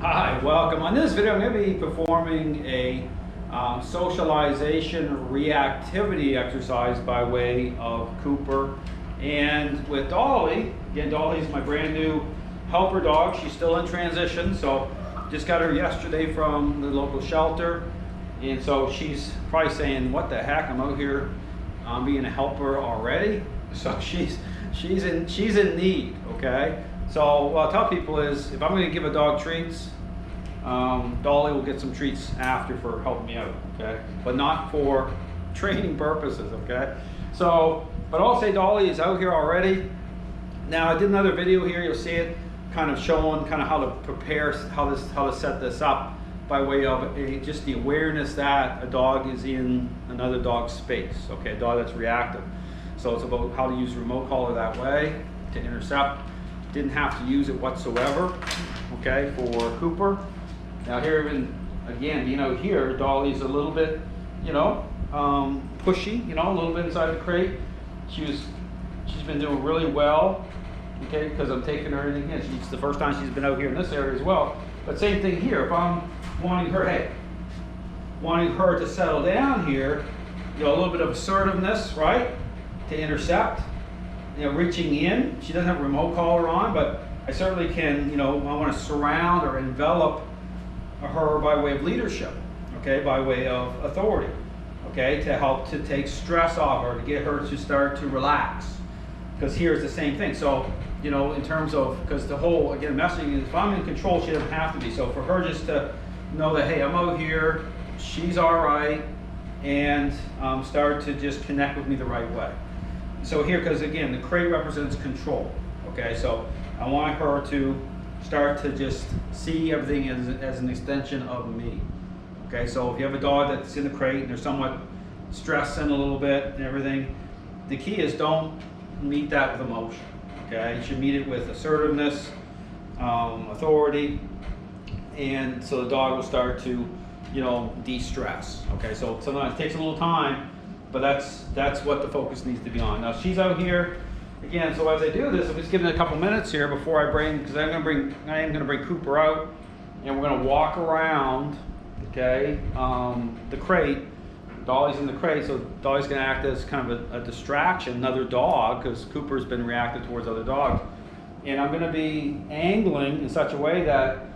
Hi, welcome. On this video, I'm going to be performing a socialization reactivity exercise by way of Cooper. And with Dolly, again, Dolly's my brand new helper dog. She's still in transition, so just got her yesterday from the local shelter. And so she's probably saying, what the heck, I'm out here being a helper already? So she's in need, okay? So what I'll tell people is, if I'm going to give a dog treats, Dolly will get some treats after for helping me out, okay? But not for training purposes, okay? So, but I'll say Dolly is out here already. Now I did another video here, you'll see it kind of showing kind of how to prepare, how to set this up by way of just the awareness that a dog is in another dog's space, okay? A dog that's reactive. So it's about how to use remote collar that way to intercept. Didn't have to use it whatsoever, okay, for Cooper. Now here, again, here Dolly's a little bit, pushy, a little bit inside the crate. She's been doing really well, okay, because I'm taking her in again. It's the first time she's been out here in this area as well. But same thing here. If I'm wanting her to settle down here, a little bit of assertiveness, right, to intercept. Reaching in. She doesn't have a remote collar on, but I certainly can, I want to surround or envelop her by way of leadership, okay, by way of authority, okay, to help to take stress off her, to get her to start to relax. Because here's the same thing. So, in terms of, because the whole, again, messaging is, if I'm in control, she doesn't have to be. So for her just to know that, hey, I'm out here, she's all right, and start to just connect with me the right way. So here, because again, the crate represents control, okay? So I want her to start to just see everything as an extension of me, okay? So if you have a dog that's in the crate and they're somewhat stressing a little bit and everything, the key is don't meet that with emotion, okay? You should meet it with assertiveness, authority, and so the dog will start to, de-stress, okay? So sometimes it takes a little time, but that's what the focus needs to be on. Now she's out here again. So as I do this, I'm just giving it a couple minutes here before I bring, because I am going to bring Cooper out, and we're going to walk around, okay, the crate. Dolly's in the crate, so Dolly's going to act as kind of a distraction, another dog, because Cooper's been reactive towards other dogs, and I'm going to be angling in such a way that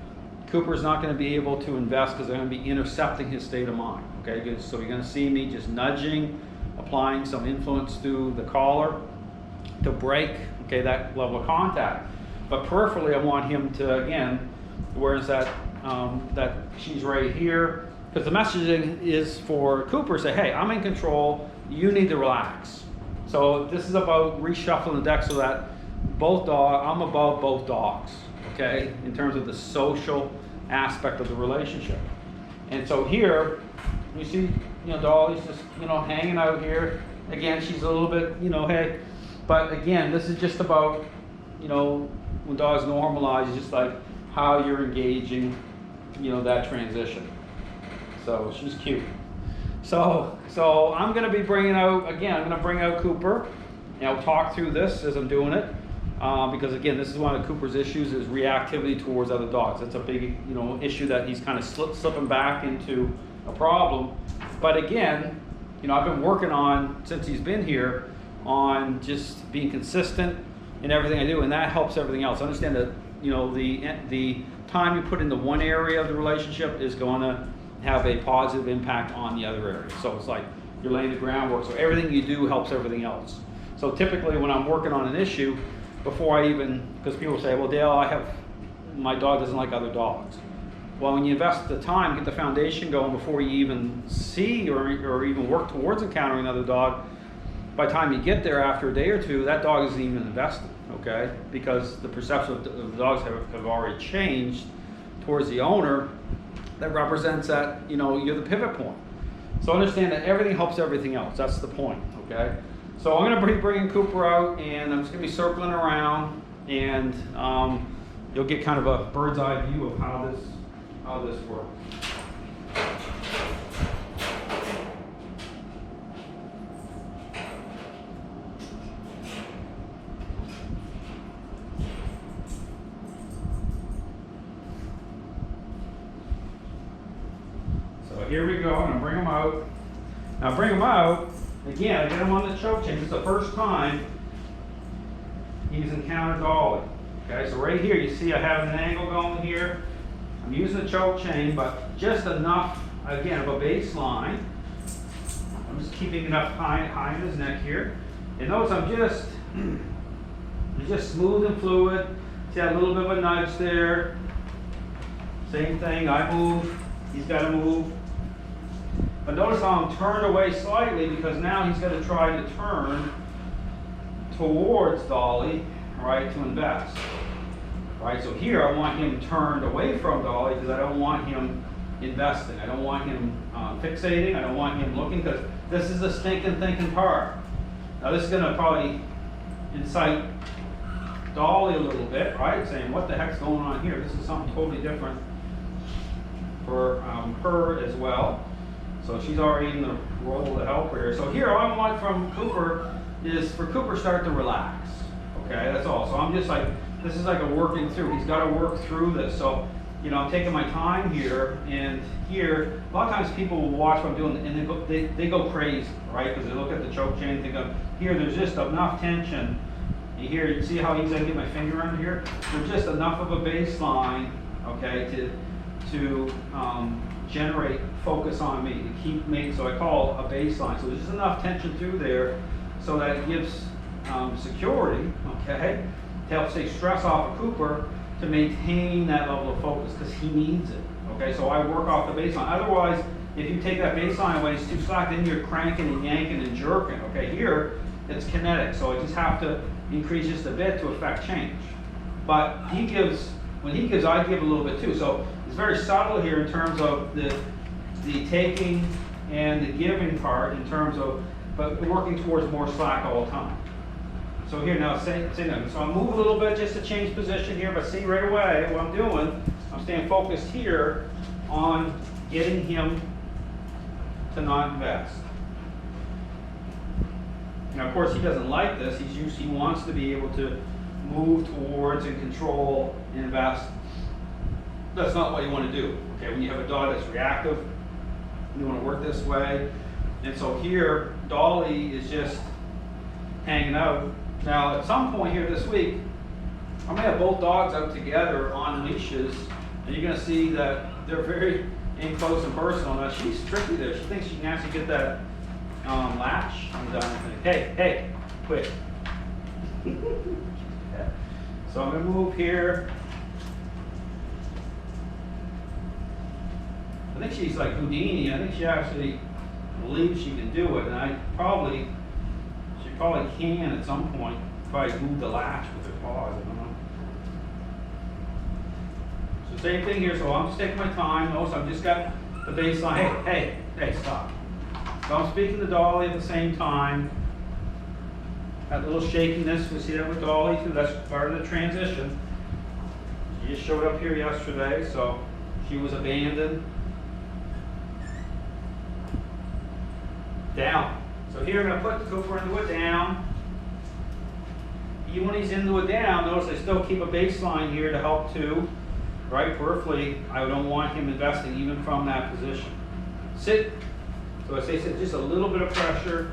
Cooper's not going to be able to invest because they're going to be intercepting his state of mind. Okay, so you're going to see me just nudging, applying some influence through the collar to break, okay, that level of contact. But peripherally, I want him to, again, awareness that that she's right here, because the messaging is for Cooper, say, hey, I'm in control, you need to relax. So this is about reshuffling the deck so that I'm above both dogs, okay, in terms of the social aspect of the relationship. And so here, you see, Dolly's just, hanging out here. Again, she's a little bit, hey, but again, this is just about, when dogs normalize, just like how you're engaging, that transition. So she's cute. So I'm going to be bringing out, again, I'm going to bring out Cooper, and I'll talk through this as I'm doing it. Because again, this is one of Cooper's issues, is reactivity towards other dogs. That's a big, issue that he's kind of slipping back into a problem. But again, I've been working on, since he's been here, on just being consistent in everything I do, and that helps everything else. Understand that, the time you put into one area of the relationship is going to have a positive impact on the other area. So it's like you're laying the groundwork. So everything you do helps everything else. So typically when I'm working on an issue, before I even, because people say, well, Dale, my dog doesn't like other dogs. Well, when you invest the time, get the foundation going before you even see or even work towards encountering another dog, by the time you get there after a day or two, that dog isn't even invested, okay? Because the perception of the dogs have already changed towards the owner. That represents that, you're the pivot point. So understand that everything helps everything else. That's the point, okay? So I'm going to be bringing Cooper out, and I'm just going to be circling around, and you'll get kind of a bird's eye view of how this works. here we go, and I bring him out. Now bring him out, again, I get him on the choke chain. This is the first time he's encountered Dolly. Okay, so right here, you see I have an angle going here. I'm using the choke chain, but just enough, again, of a baseline. I'm just keeping it up high in his neck here. And notice it's just smooth and fluid. See a little bit of a nudge there. Same thing, I move, he's got to move. But notice how I'm turned away slightly because now he's going to try to turn towards Dolly, right, to invest. Right, so here I want him turned away from Dolly because I don't want him investing. I don't want him fixating. I don't want him looking because this is the stinking thinking part. Now this is going to probably incite Dolly a little bit, right? Saying, what the heck's going on here? This is something totally different for her as well. So she's already in the role of the helper here. So here, all I want from Cooper is for Cooper to start to relax. Okay, that's all. So I'm just like, this is like a working through. He's got to work through this. So, you know, I'm taking my time here, and here, a lot of times people will watch what I'm doing, and they go crazy, right? Because they look at the choke chain and think of, here, there's just enough tension. Here, you see how easy I get my finger under here? There's just enough of a baseline, okay, to generate focus on me, to keep me, so I call a baseline. So there's just enough tension through there so that it gives security, okay, to help take stress off of Cooper to maintain that level of focus because he needs it, okay? So I work off the baseline. Otherwise, if you take that baseline away, it's too slack, then you're cranking and yanking and jerking, okay? Here, it's kinetic, so I just have to increase just a bit to affect change. But when he gives, I give a little bit too. So it's very subtle here in terms of the taking and the giving part in terms of, but working towards more slack all the time. So here now, same thing. So I move a little bit just to change position here, but see right away what I'm doing, I'm staying focused here on getting him to not invest. Now, of course, he doesn't like this. He wants to be able to move towards and control and invest. That's not what you want to do. Okay, when you have a dog that's reactive, you want to work this way. And so here, Dolly is just hanging out. Now, at some point here this week, I'm going to have both dogs out together on leashes, and you're going to see that they're very in close and personal. Now, she's tricky there. She thinks she can actually get that latch undone. Hey, quit. So I'm going to move here. I think she's like Houdini. I think she actually believes she can do it, and she probably can at some point. Probably move the latch with her paws. I don't know. So same thing here. So I'm just taking my time. Notice I've just got the baseline. Hey, stop. So I'm speaking to Dolly at the same time. That little shakiness, we see that with Dolly too. That's part of the transition. She just showed up here yesterday, so she was abandoned. Down. So here I'm going to put Cooper into a down. Even when he's into a down, notice I still keep a baseline here to help too. Right, peripherally, I don't want him investing even from that position. Sit. So I say sit, just a little bit of pressure